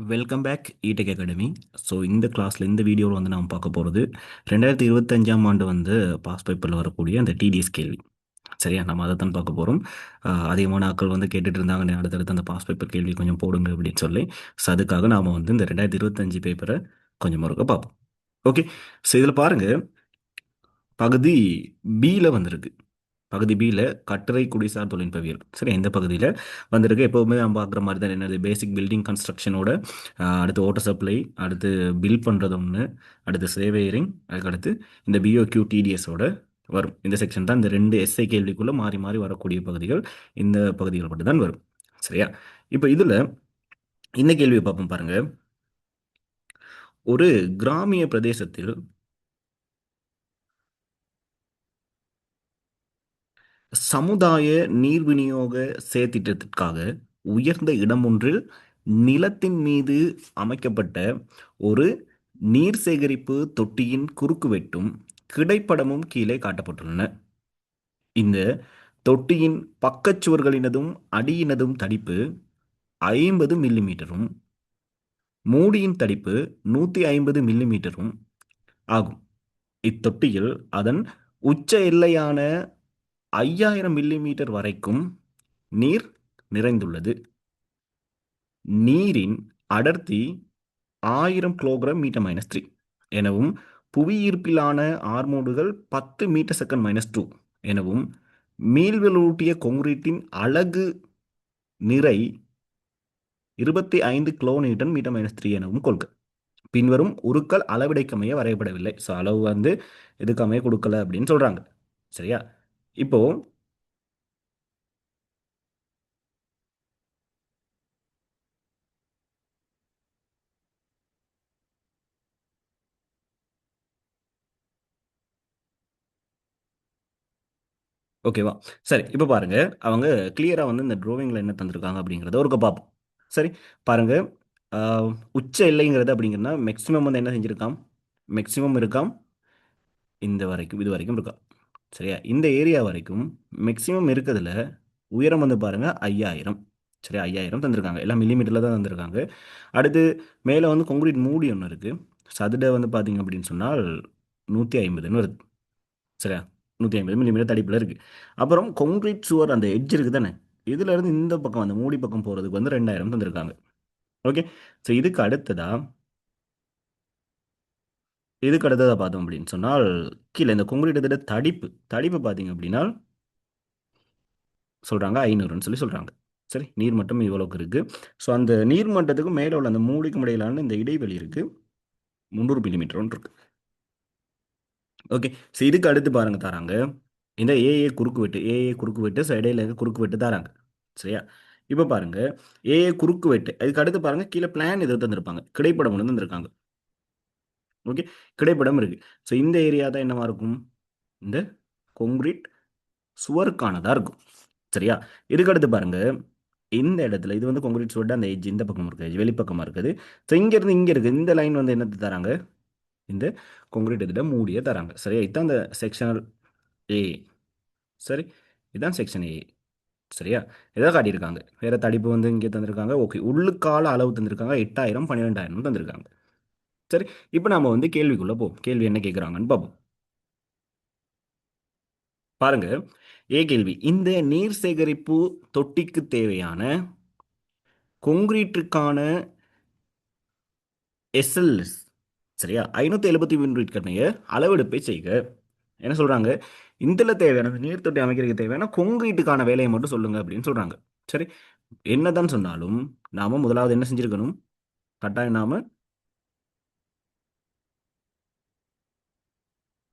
Welcome back ETech academy. So இந்த கிளாஸில் இந்த வீடியோவில் வந்து நாம் பார்க்க போகிறது 2025ஆம் ஆண்டு வந்து பாஸ் பேப்பரில் வரக்கூடிய அந்த டிடிஎஸ் கேள்வி. சரியா, நம்ம அதை தான் பார்க்க போகிறோம். அதிகமான ஆட்கள் வந்து கேட்டுட்டு இருந்தாங்க, அடுத்தடுத்து அந்த பாஸ் பேப்பர் கேள்வி கொஞ்சம் போடுங்க அப்படின்னு சொல்லி. ஸோ அதுக்காக நாம் வந்து இந்த 2025 பேப்பரை கொஞ்சம் முருக பார்ப்போம். ஓகே. ஸோ இதில் பாருங்கள், பகுதி பியில் வந்திருக்கு. பகுதி பியில் கட்டுரை குடிசார் தொழில்நுட்பவியல். சரி, இந்த பகுதியில் வந்திருக்கு. எப்போவுமே நம்ம பார்க்குற மாதிரி தான், என்னது பேசிக் பில்டிங் கன்ஸ்ட்ரக்ஷனோட அடுத்து வாட்டர் சப்ளை, அடுத்து பில் பண்ணுறது ஒன்று, அடுத்து சேவையரிங், அதுக்கடுத்து இந்த பிஓக்யூ டிடிஎஸோட வரும். இந்த செக்ஷன் தான் இந்த ரெண்டு எஸ்ஐ கேள்விக்குள்ளே மாறி மாறி வரக்கூடிய பகுதிகள். இந்த பகுதிகள் மட்டும் தான் வரும். சரியா, இப்போ இதில் இந்த கேள்வியை பார்ப்போம் பாருங்க. ஒரு கிராமிய பிரதேசத்தில் சமுதாய நீர் விநியோக செயற்திட்டத்திற்காக உயர்ந்த இடம் ஒன்றில் நிலத்தின் மீது அமைக்கப்பட்ட ஒரு நீர் சேகரிப்பு தொட்டியின் குறுக்குவெட்டும் கிடைப்படமும் கீழே காட்டப்பட்டுள்ளன. இந்த தொட்டியின் பக்கச்சுவர்களினதும் அடியினதும் தடிப்பு 50 மில்லிமீட்டரும் மூடியின் தடிப்பு 150 மில்லிமீட்டரும் ஆகும். இத்தொட்டியில் அதன் உச்ச எல்லையான 5000 மில்லிமீட்டர் வரைக்கும் நீர் நிறைந்துள்ளது. நீரின் அடர்த்தி 1000 கிலோகிராம் மீட்டர் -3 எனவும், புவியீர்ப்பிலான ஆர்மோடுகள் 10 மீட்டர் செகண்ட் -2 எனவும், மீள்வலூட்டிய கொங்கிரீட்டின் அலகு நிறை 25 கிலோ நியூட்டன் மீட்டர் -3 எனவும் கொள்க. பின்வரும் உருக்கள் அளவிடைக்கமைய வரையப்படவில்லை. ஸோ அளவு வந்து இதுக்கமைய கொடுக்கல அப்படின்னு சொல்றாங்க. சரியா, இப்போ ஓகேவா? சரி, இப்போ பாருங்க, அவங்க கிளியரா வந்து இந்த ட்ராவிங்ல என்ன தந்திருக்காங்க அப்படிங்கிறத ஒருக்க பார்ப்போம். சரி, பாருங்க. உச்ச எல்லைங்கிறது அப்படிங்கிறனா மேக்ஸிமம் வந்து என்ன செஞ்சிருக்காம், மேக்ஸிமம் இருக்காம் இந்த வரைக்கும், இது வரைக்கும் இருக்கா. சரியா, இந்த ஏரியா வரைக்கும் மேக்ஸிமம் இருக்கிறதுல உயரம் வந்து பாருங்க 5000. சரி, 5000 தந்திருக்காங்க. எல்லாம் மில்லிமீட்டரில் தான் தந்திருக்காங்க. அடுத்து மேலே வந்து கொங்கிரீட் மூடி ஒன்று இருக்குது. சதுட வந்து பார்த்தீங்க அப்படின்னு சொன்னால் 150ன்னு வருது. சரியா, 150 மில்லிமீட்டர் தடிப்பில் இருக்குது. அப்புறம் கொங்கிரீட் சுவர் அந்த எட்ஜ் இருக்குது தானே, இதுல இருந்து இந்த பக்கம் அந்த மூடி பக்கம் போகிறதுக்கு வந்து 2000 தந்திருக்காங்க. ஓகே. ஸோ இதுக்கு அடுத்ததா பார்த்தோம் அப்படின்னு சொன்னால், கீழே இந்த கொங்கிரீட் இதோட தடிப்பு தடிப்பு பார்த்தீங்க அப்படின்னா சொல்கிறாங்க 500ன்னு சொல்கிறாங்க. சரி, நீர்மட்டம் இவ்வளோக்கு இருக்குது. ஸோ அந்த நீர்மட்டத்துக்கு மேலே உள்ள அந்த மூடிக்கும் இடையிலான இந்த இடைவெளி இருக்குது 300 மில்லிமீட்டர் ஒன்று இருக்குது. ஓகே. ஸோ இதுக்கு அடுத்து பாருங்க தராங்க இந்த ஏஏ குறுக்கு வெட்டு, ஸோ இடையில இருக்க குறுக்கு வெட்டு தராங்க. சரியா, இப்போ பாருங்க, ஏஏ குறுக்கு வெட்டு, அதுக்கு அடுத்து பாருங்க கீழே பிளான் இது தந்திருப்பாங்க, கிடைப்படம் ஒன்று தந்திருக்காங்க. ஓகே, கிடைப்படம் இருக்கு. ஸோ இந்த ஏரியா தான் என்னவா இருக்கும், இந்த கொங்கிரீட் சுவருக்கானதா இருக்கும். சரியா, இதுக்கு அடுத்து பாருங்க, இந்த இடத்துல இது வந்து கொங்கிரீட் சுவர், அந்த எட்ஜ் இந்த பக்கம் இருக்குது, வெளிப்பக்கமாக இருக்குது. ஸோ இங்கேருந்து இங்கே இருக்குது, இந்த லைன் வந்து என்னது தராங்க, இந்த கொங்கிரீட் இதில் மூடிய தராங்க. சரியா, இதுதான் இந்த செக்ஷனல் ஏ. சரி, இதுதான் செக்ஷன் ஏ. சரியா, இதை காட்டியிருக்காங்க. வேற தடிப்பு வந்து இங்கே தந்திருக்காங்க. ஓகே, உள்ளுக்கால அளவு தந்திருக்காங்க 8000 12,000 தந்திருக்காங்க. சரி, இப்போ நாம வந்து கேள்விக்குள்ள போவோம். கேள்வி என்ன கேட்குறாங்கன்னு பார்ப்போம். பாருங்க, கேள்வி, இந்த நீர் சேகரிப்பு தொட்டிக்கு தேவையான கொங்கிரீட்டுக்கான எஸ்எல்எஸ் சரியா 573 அளவெடுப்பை செய்க. என்ன சொல்றாங்க, இதில் தேவையான நீர் தொட்டி அமைக்கிறதுக்கு தேவையான கொங்கிரீட்டுக்கான வேலையை மட்டும் சொல்லுங்க அப்படின்னு சொல்றாங்க. சரி, என்னதான் சொன்னாலும் நாம முதலாவது என்ன செஞ்சிருக்கணும், கட்டாயம் நாம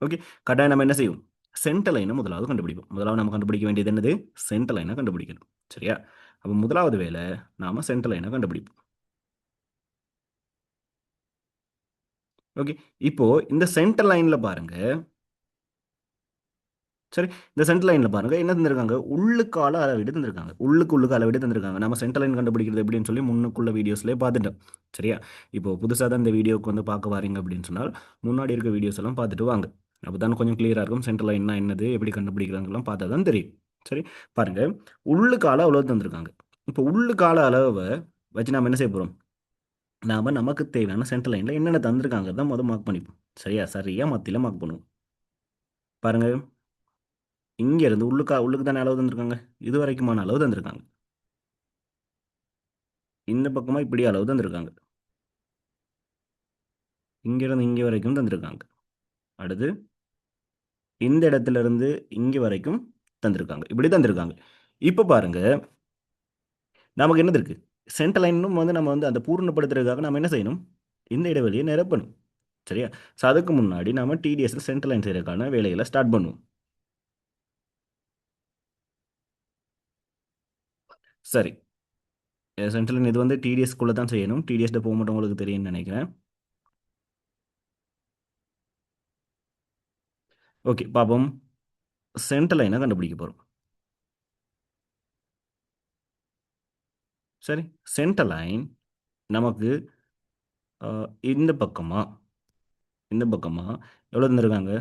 ஓகே, கட்டாயம் நம்ம என்ன செய்யும், சென்டர் லைனை முதலாவது கண்டுபிடிப்போம். முதலாவது நம்ம கண்டுபிடிக்க வேண்டியது என்னது, சென்டர் லைனை கண்டுபிடிக்கணும். சரியா, அப்போ முதலாவது வேலை நாம சென்டர் லைனை கண்டுபிடிப்போம். ஓகே, இப்போ இந்த சென்டர் லைன்ல பாருங்க. சரி, இந்த சென்டர் லைன்ல பாருங்க என்ன தந்திருக்காங்க, உள்ளுக்கால அளவீடு தந்திருக்காங்க. உள்ளுக்கு அளவீடு தந்திருக்காங்க. நம்ம சென்டர் லைன் கண்டுபிடிக்கிறது எப்படின்னு சொல்லி முன்னுக்குள்ள வீடியோஸ்லேயே பார்த்துட்டோம். சரியா, இப்போ புதுசாக தான் இந்த வீடியோக்கு வந்து பார்க்க வாரீங்க அப்படின்னு சொன்னால் முன்னாடி இருக்க வீடியோஸ் எல்லாம் பார்த்துட்டு வாங்க. அப்போ தான் கொஞ்சம் கிளியராக இருக்கும். சென்டர் லைன்னா என்னது, எப்படி கண்டுபிடிக்கிறாங்கலாம் பார்த்தா தான் தெரியும். சரி, பாருங்க, உள்ளுக்கால அளவு தந்திருக்காங்க. இப்போ உள்ளுக்கால அளவை வச்சு நம்ம என்ன செய்ய போகிறோம், நாம நமக்கு தேவையான சென்டர் லைனில் என்னென்ன தந்திருக்காங்க தான் முதல் மார்க் பண்ணிப்போம். சரியா? சரியா மத்தியில் மார்க் பண்ணுவோம். பாருங்க, இங்க இருந்து உள்ளுக்கு தானே அளவு தந்திருக்காங்க. இது வரைக்குமான அளவு தந்திருக்காங்க. இந்த பக்கமா இப்படி அளவு தந்திருக்காங்க. இங்க இருந்து இங்க வரைக்கும் தந்திருக்காங்க. அடுத்து இந்த இடத்துல இருந்து இங்க வரைக்கும் தந்திருக்காங்க. இப்படி தந்திருக்காங்க. இப்போ பாருங்க, நமக்கு என்னது இருக்கு? சென்டர் லைனும் வந்து நம்ம வந்து அந்த பூர்ணப்படுத்துறதுக்காக நம்ம என்ன செய்யணும்? இந்த இடைவெளியை நிரப்பணும். சரியா? ஸோ அதுக்கு முன்னாடி நாம டிடிஎஸ்ல சென்டர் லைன் செய்யறதுக்கான வேலைகளை ஸ்டார்ட் பண்ணுவோம். சரி, சென்டர் லைன் இது வந்து டிடிஎஸ்குள்ளே தான் செய்யணும். டிடிஎஸ்ட போக மட்டும் உங்களுக்கு தெரியும்னு நினைக்கிறேன். ஓகே, பாப்போம். சென்டர் லைனை கண்டுபிடிக்க போகிறோம். சரி, சென்டர் லைன் நமக்கு இந்த பக்கமா இந்த பக்கமா எவ்வளோ தந்திருக்காங்க?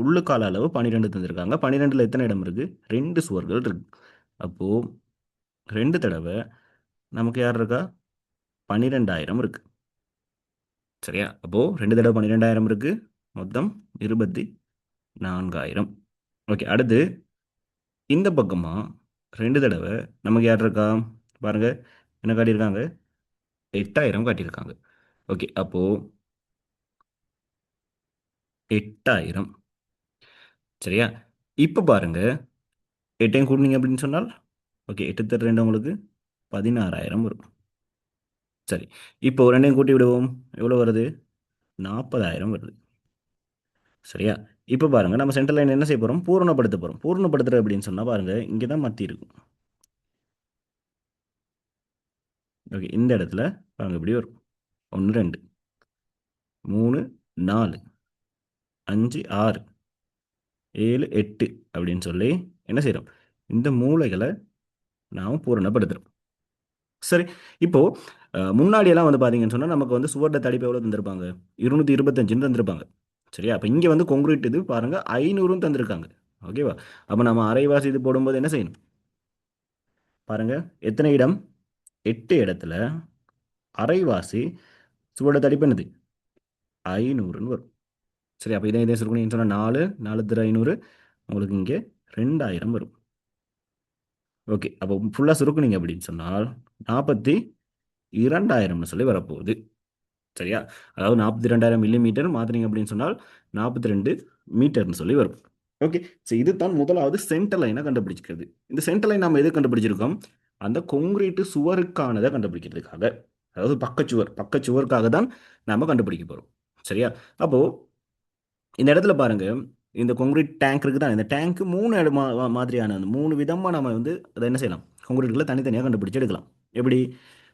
உள்ளுக்கால அளவு 12 தந்திருக்காங்க. 12ல் எத்தனை இடம் இருக்கு? 2 சுவர்கள் இருக்கு. அப்போ 2 தடவை நமக்கு யார் இருக்கா? 12,000 இருக்கு. சரியா? அப்போ 2 தடவை 12,000 இருக்கு. மொத்தம் 24,000. ஓகே, அடுத்து இந்த பக்கமா 2 தடவை நமக்கு யார் இருக்கா? பாருங்க, என்ன காட்டியிருக்காங்க? 8,000 காட்டியிருக்காங்க. ஓகே, அப்போ 8,000. சரியா? இப்போ பாருங்க, 8ஐயும் கூட்டினீங்க அப்படின்னு சொன்னால், ஓகே, 8 தர 2 உங்களுக்கு 16,000 வரும். சரி, இப்போ ரெண்டையும் கூட்டி விடுவோம். எவ்வளோ வருது? 40,000 வருது. சரியா? இப்போ பாருங்க, நம்ம சென்டர் லைன் என்ன செய்ய போகிறோம்? பூரணப்படுத்த போகிறோம். பூரணப்படுத்துறது அப்படின்னு சொன்னால் பாருங்க, இங்கே தான் மத்தி இருக்கும். ஓகே, இந்த இடத்துல பாருங்க இப்படி வரும். 1 2 3 4 5 6 7 8 அப்படின்னு சொல்லி என்ன செய்கிறோம்? இந்த மூலைகளை நாம் பூரணப்படுத்துகிறோம். சரி, இப்போ முன்னாடியெல்லாம் வந்து பார்த்தீங்கன்னு சொன்னால் நமக்கு வந்து சுவர்ட தடிப்பு எவ்வளோ தந்திருப்பாங்க? 225ன்னு தந்திருப்பாங்க. சரியா? அப்போ இங்கே வந்து கொங்க்ரீட் இது பாருங்க 500ன்னு தந்திருக்காங்க. ஓகேவா? அப்போ நம்ம அரைவாசி இது போடும்போது என்ன செய்யணும்? பாருங்க, எத்தனை இடம்? 8 இடத்துல அரைவாசி சுவரோட தடிப்பு என்னது? 500ன்னு வரும். சரி, அப்போ இதே சுருக்கணின்னு சொன்னால் 4 4 திரு 500 உங்களுக்கு இங்கே 2,000 வரும். ஓகே, அப்போ ஃபுல்லாக சுருக்குனீங்க அப்படின்னு சொன்னால் 42,000ன்னு சொல்லி வரப்போகுது. சரியா? அதாவது 42,000 மில்லிமீட்டர் மாற்றினீங்க அப்படின்னு சொன்னால் 42 மீட்டர்னு சொல்லி வரும். ஓகே, ஸோ இதுதான் முதலாவது சென்டர் லைனை கண்டுபிடிச்சிக்கிறது. இந்த சென்டர் லைன் நம்ம எது கண்டுபிடிச்சிருக்கோம்? அந்த கொங்கிரீட்டு சுவருக்கானதை கண்டுபிடிக்கிறதுக்காக, அதாவது பக்கச்சுவருக்காக தான் நாம கண்டுபிடிக்க போறோம். சரியா? அப்போ இந்த இடத்துல பாருங்க, இந்த கொங்கிரீட் டேங்க் இருக்கு தான். இந்த டேங்க் மாதிரியான 3 விதமா நம்ம வந்து அதை என்ன செய்யலாம்? கொங்கிரீட்களை தனித்தனியாக கண்டுபிடிச்சு எடுக்கலாம். எப்படி?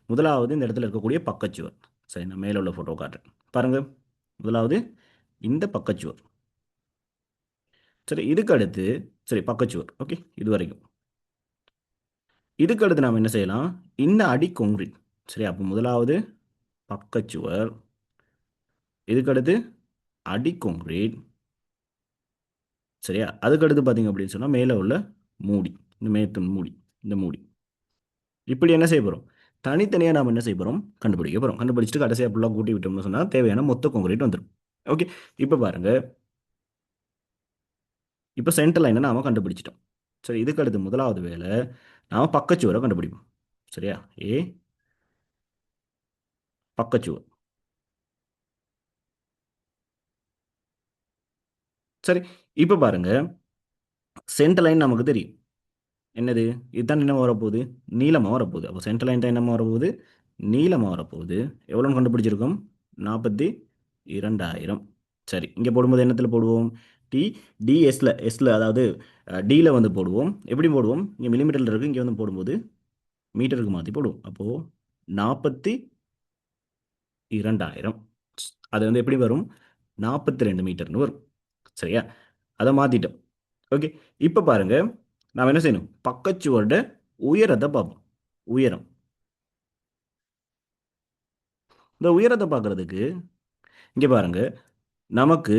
முதலாவது இந்த இடத்துல இருக்கக்கூடிய பக்கச்சுவர். சரி, நான் மேலே உள்ள ஃபோட்டோ காட்டுறேன். பாருங்க, முதலாவது இந்த பக்கச்சுவர். சரி, இதுக்கு அடுத்து சரி பக்கச்சுவர். ஓகே, இது வரைக்கும். இதுக்கு அடுத்து நாம் என்ன செய்யலாம்? இந்த அடி கொங்கிரீட். சரி, அப்போ முதலாவது பக்கச்சுவர், இதுக்கு அடுத்து அடி கொங்கிரீட். சரியா? அதுக்கு அடுத்து பார்த்தீங்க அப்படின்னு சொன்னால் மேலே உள்ள மூடி, இந்த மேத்தூன் மூடி, இந்த மூடி. இப்படி என்ன செய்ய போகிறோம்? தனித்தனியாக நாம் என்ன செய்ய போகிறோம்? கண்டுபிடிக்க போகிறோம். கண்டுபிடிச்சிட்டு கடைசியாக ஃபுல்லாக கூட்டி விட்டோம்னு சொன்னால் தேவையான மொத்த கொங்கிரீட் வந்துடும். ஓகே, இப்போ பாருங்க, இப்போ சென்டர் லைனை நாம கண்டுபிடிச்சிட்டோம். சரி, இதுக்கு அடுத்து முதலாவது வேலை நாம பக்கச்சுவரை கண்டுபிடிப்போம். சரியா? ஏ பக்கச்சுவர். சரி, இப்போ பாருங்க, சென்டர் லைன் நமக்கு தெரியும். என்னது? இதுதான் என்ன வரப்போகுது? நீளமாக வரப்போகுது. அப்போ சென்டர் லைன் தான் என்னமா வரப்போகுது? நீளமாக வரப்போகுது. எவ்வளோன்னு கண்டுபிடிச்சிருக்கோம்? 42,000. சரி, இங்கே போடும்போது என்னத்தில் போடுவோம்? டி டிஎஸ்ல எஸ்ல, அதாவது டியில் வந்து போடுவோம். எப்படி போடுவோம்? இங்கே மில்லிமீட்டரில் இருக்குது, இங்கே வந்து போடும்போது மீட்டருக்கு மாற்றி போடுவோம். அப்போது 42,000. அது வந்து எப்படி வரும்? 42 மீட்டர்னு வரும். சரியா? அதை மாற்றிட்டோம். ஓகே, இப்போ பாருங்க, நாம் என்ன செய்யணும்? பக்கச்சுவரோட உயரத்தை பார்ப்போம். உயரம். இந்த உயரத்தை பார்க்கறதுக்கு இங்கே பாருங்க, நமக்கு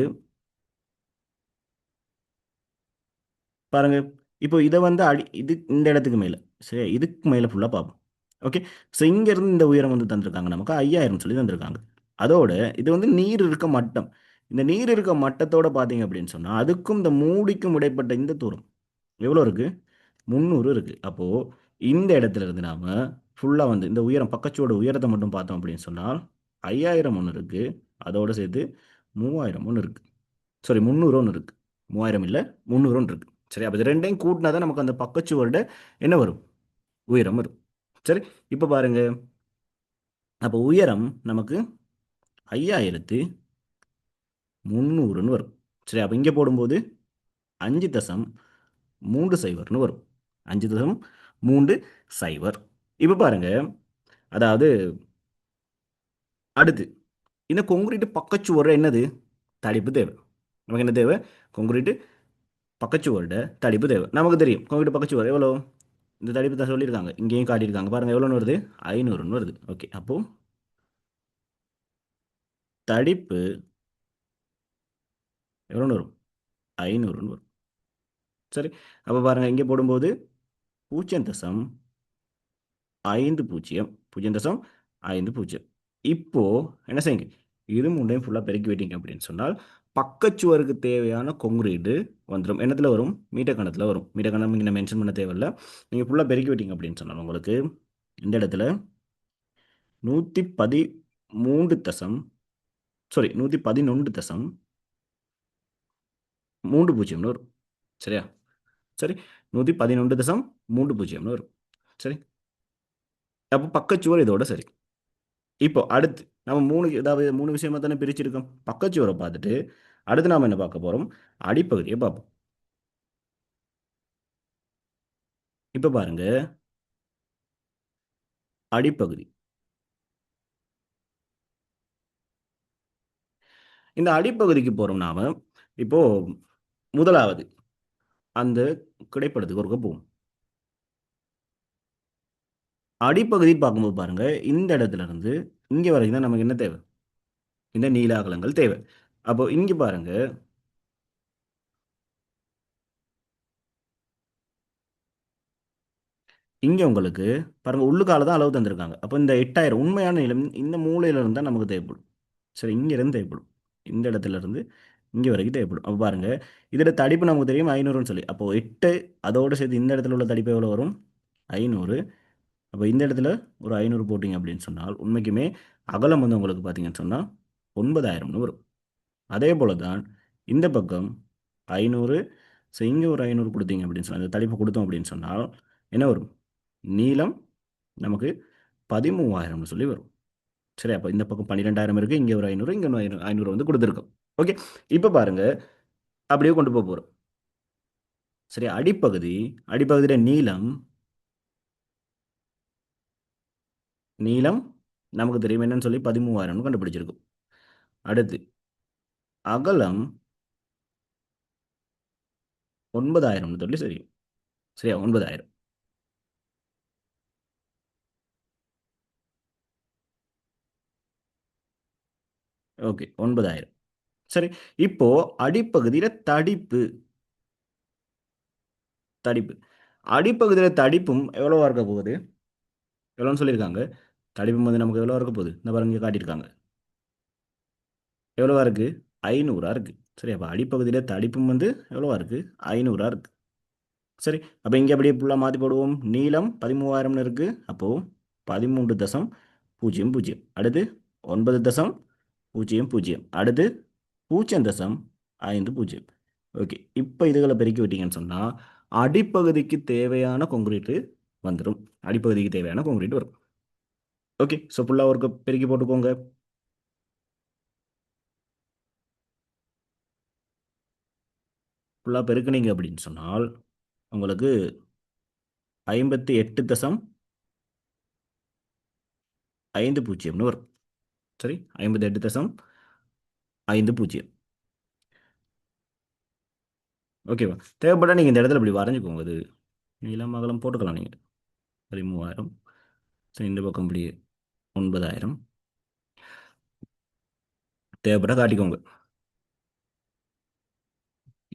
பாருங்க, இப்போ இதை வந்து இது இந்த இடத்துக்கு மேலே, சரி, இதுக்கு மேலே ஃபுல்லாக பார்ப்போம். ஓகே. ஸோ இங்கேருந்து இந்த உயரம் வந்து தந்திருக்காங்க நமக்கு 5000 சொல்லி தந்திருக்காங்க. அதோட இது வந்து நீர் இருக்க மட்டம். இந்த நீர் இருக்க மட்டத்தோட பார்த்தீங்க அப்படின்னு சொன்னா, அதுக்கும் இந்த மூடிக்கும் இடைப்பட்ட இந்த தூரம் எவ்வளோ இருக்கு? 300 இருக்கு. அப்போ இந்த இடத்துல இருந்து நாம ஃபுல்லா வந்து இந்த உயரம் பக்கச்சுவரோட உயரத்த மட்டும் பார்த்தோம் அப்படின்னு சொன்னால், 5000 ஒண்ணு இருக்கு. அதோட சேர்த்து 3000 ஒண்ணு இருக்கு. சாரி 300 ஒண்ணு இருக்கு. 3000 இல்ல 300 ஒண்ணு இருக்கு. சரி, அப்ப இது 2யும் கூட்டினா தான் நமக்கு அந்த பக்கச்சுவரோட என்ன வரும்? உயரம் வரும். சரி, இப்ப பாருங்க. அப்போ உயரம் நமக்கு 5300ன்னு வரும். சரி, அப்ப இங்க போடும்போது 5.30ன்னு வரும். 5.30. இப்ப பாருங்க. அதாவது அடுத்து இந்த கொங்கிரீட் பக்கச்சுவர் என்னது? தடிப்பு தேவை. நமக்கு என்ன தேவை? கொங்கிரீட் பக்கச்சுவரோட தடிப்பு தேவை. நமக்கு தெரியும் கொங்கிரீட் பக்கச்சுவர் எவ்வளோ? இந்த தடிப்பு தான் சொல்லியிருக்காங்க. இங்கேயும் காட்டியிருக்காங்க. பாருங்க எவ்வளோன்னு வருது? 500ன்னு வருது. ஓகே. அப்போ தடிப்பு எவ்வளோன்னு வரும்? 500ன்னு வரும். சரி, அப்போ பாருங்க இங்கே போடும்போது 0.50 0.50. இப்போ என்ன செய்யுங்க? இது மூண்டையும் ஃபுல்லாக பெருக்கி விட்டீங்க அப்படின்னு சொன்னால் பக்கச்சுவருக்கு தேவையான கொங்கிரீட்டு வந்துடும். என்னத்தில் வரும்? மீட்டர் கணத்தில் வரும். மீட்டர் கணம் இங்கே மென்ஷன் பண்ண தேவையில்ல. நீங்கள் ஃபுல்லாக பெருக்கி விட்டீங்க அப்படின்னு சொன்னால் உங்களுக்கு இந்த இடத்துல 113 தசம் சாரி 111 தசம் 30 வரும். சரியா? சரி, 111 தசம் 30 வரும். சரி, அப்போ பக்கச்சுவர் இதோட சரி. இப்போ அடுத்து நம்ம 3 ஏதாவது 3 விஷயமா தானே பிரிச்சிருக்கோம். பக்கச்சுவரை பார்த்துட்டு அடுத்து நாம என்ன பார்க்க போறோம்? அடிப்பகுதியை பார்ப்போம். இப்போ பாருங்க, அடிப்பகுதி. இந்த அடிப்பகுதிக்கு போறோம் நாம. இப்போ முதலாவது அந்த கிடைப்படத்துக்கு ஒருக்க போவோம். அடிப்பகுதி பார்க்கும்போது பாருங்க, இந்த இடத்துல இருந்து இங்க வரைக்கும் தான் நமக்கு என்ன தேவை? இந்த நீள அகலங்கள் தேவை. அப்போ இங்க பாருங்க, இங்க உங்களுக்கு பாருங்க உள்ளுக்கால தான் அளவு தந்திருக்காங்க. அப்போ இந்த 8000 உண்மையான நீளம் இந்த மூலையில இருந்து தான் நமக்கு தேவைப்படும். சரி, இங்க இருந்து தேவைப்படும். இந்த இடத்துல இருந்து இங்க வரைக்கும் தேவைப்படும். அப்போ பாருங்க, இதோட தடிப்பு நமக்கு தெரியும் 500ன்னு சொல்லி. அப்போ 8 அதோட சேர்த்து இந்த இடத்துல உள்ள தடிப்பு எவ்வளோ வரும்? 500. அப்போ இந்த இடத்துல ஒரு 500 போட்டிங்க அப்படின்னு சொன்னால் உண்மைக்குமே அகலம் வந்து உங்களுக்கு பார்த்தீங்கன்னு சொன்னால் 9000ன்னு வரும். அதே போல தான் இந்த பக்கம் 500. ஸோ இங்கே ஒரு 500 கொடுத்தீங்க அப்படின்னு சொன்னால் இந்த தடிப்பு கொடுத்தோம் அப்படின்னு சொன்னால் என்ன வரும்? நீளம் நமக்கு 13,000ன்னு சொல்லி வரும். சரி, அப்போ இந்த பக்கம் 12,000 இருக்குது. இங்கே ஒரு 500, இங்கே ஒரு 500 வந்து கொடுத்துருக்கோம். ஓகே. இப்போ பாருங்க, அப்படியே கொண்டு போக போகிறோம். சரி, அடிப்பகுதி அடிப்பகுதியோட நீளம் நீளம் நமக்கு தெரியும் என்னன்னு சொல்லி 13,000ன்னு கண்டுபிடிச்சிருக்கும். அடுத்து அகலம் 9,000ன்னு சொல்லி தெரியும். சரியா? 9,000. ஓகே, 9,000. சரி, இப்போ அடிப்பகுதியில தடிப்பு தடிப்பு அடிப்பகுதியில தடிப்பும் எவ்வளவா இருக்க போகுது? எவ்வளோன்னு சொல்லியிருக்காங்க? தடிப்பும் வந்து நமக்கு எவ்வளோ இருக்க போகுது? இந்த பாருங்க இங்க காட்டியிருக்காங்க. எவ்வளவா இருக்கு? 500 இருக்கு. சரி, அப்போ அடிப்பகுதியில தடிப்பும் வந்து எவ்வளவா இருக்கு? 500 இருக்கு. சரி, அப்போ இங்கே அப்படியே ஃபுல்லாக மாற்றி போடுவோம். நீளம் 13,000ன்னு இருக்கு. அப்போ 13.00. அடுத்து 9.00. அடுத்து 0.50. ஓகே. இப்போ இதுகளை பெருக்கி விட்டீங்கன்னு சொன்னால் அடிப்பகுதிக்கு தேவையான கொங்கிரீட்டு வந்துடும். அடிப்பகுதிக்கு தேவையான கொங்கிரீட் வரும். ஓகே. ஸோ ஃபுல்லாக ஒரு பெருக்கி போட்டுக்கோங்க. ஃபுல்லாக பெருக்குனீங்க அப்படின்னு சொன்னால் உங்களுக்கு 58.50 வரும். சரி, 58.50. ஓகேவா? தேவைப்பட்டா நீங்கள் இந்த இடத்துல இப்படி வரைஞ்சிக்கோங்க. இது நீளம் அகலம் போட்டுக்கலாம் நீங்கள். 13,000. சரி, இந்த பக்கம் இப்படி 9,000. தேவைப்பட்டா காட்டிக்கோங்க.